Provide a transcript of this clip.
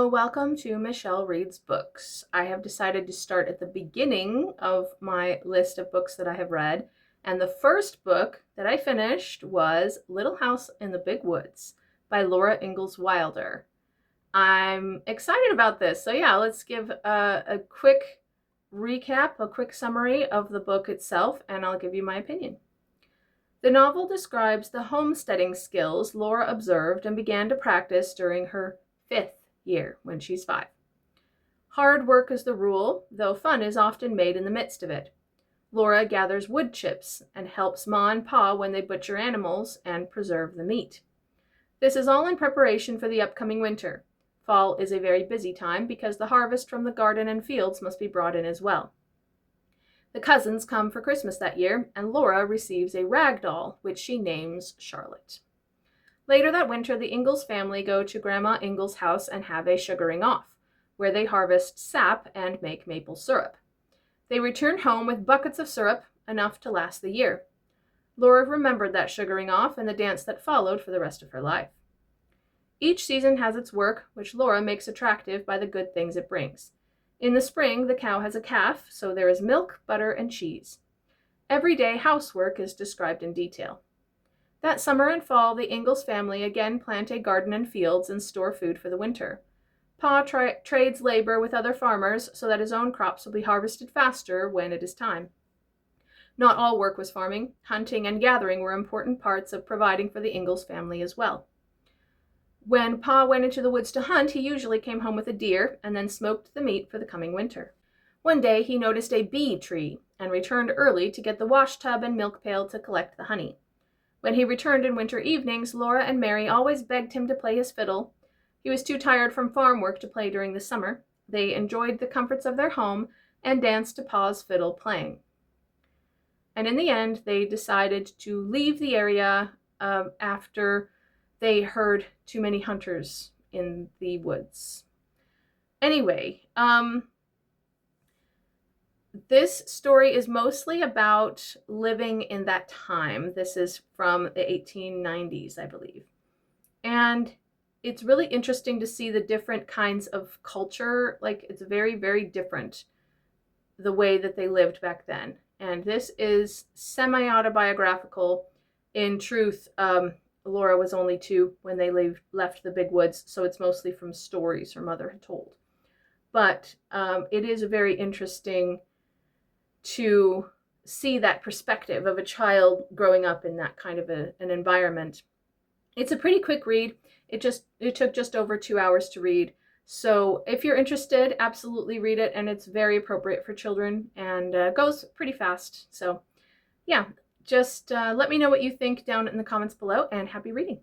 Hello, welcome to Michelle Reads Books. I have decided to start at the beginning of my list of books that I have read, and the first book that I finished was Little House in the Big Woods by Laura Ingalls Wilder. I'm excited about this, so yeah, let's give a quick recap, a quick summary of the book itself, and I'll give you my opinion. The novel describes the homesteading skills Laura observed and began to practice during her 5th year when she's 5. Hard work is the rule, though fun is often made in the midst of it. Laura gathers wood chips and helps Ma and Pa when they butcher animals and preserve the meat. This is all in preparation for the upcoming winter. Fall is a very busy time because the harvest from the garden and fields must be brought in as well. The cousins come for Christmas that year, and Laura receives a rag doll, which she names Charlotte. Later that winter, the Ingalls family go to Grandma Ingalls' house and have a sugaring off, where they harvest sap and make maple syrup. They return home with buckets of syrup, enough to last the year. Laura remembered that sugaring off and the dance that followed for the rest of her life. Each season has its work, which Laura makes attractive by the good things it brings. In the spring, the cow has a calf, so there is milk, butter, and cheese. Everyday housework is described in detail. That summer and fall, the Ingalls family again plant a garden and fields and store food for the winter. Pa trades labor with other farmers so that his own crops will be harvested faster when it is time. Not all work was farming. Hunting and gathering were important parts of providing for the Ingalls family as well. When Pa went into the woods to hunt, he usually came home with a deer and then smoked the meat for the coming winter. One day he noticed a bee tree and returned early to get the wash tub and milk pail to collect the honey. When he returned in winter evenings, Laura and Mary always begged him to play his fiddle. He was too tired from farm work to play during the summer. They enjoyed the comforts of their home and danced to Pa's fiddle playing. And in the end, they decided to leave the area after they heard too many hunters in the woods. Anyway, this story is mostly about living in that time. This is from the 1890s, I believe. And it's really interesting to see the different kinds of culture. Like, it's very, very different, the way that they lived back then. And this is semi-autobiographical. In truth, Laura was only 2 when they left the big woods, so it's mostly from stories her mother had told. But it is very interesting to see that perspective of a child growing up in that kind of an environment. It's a pretty quick read. It took just over 2 hours to read. So if you're interested, absolutely read it, and it's very appropriate for children and goes pretty fast. So yeah, just let me know what you think down in the comments below, and happy reading.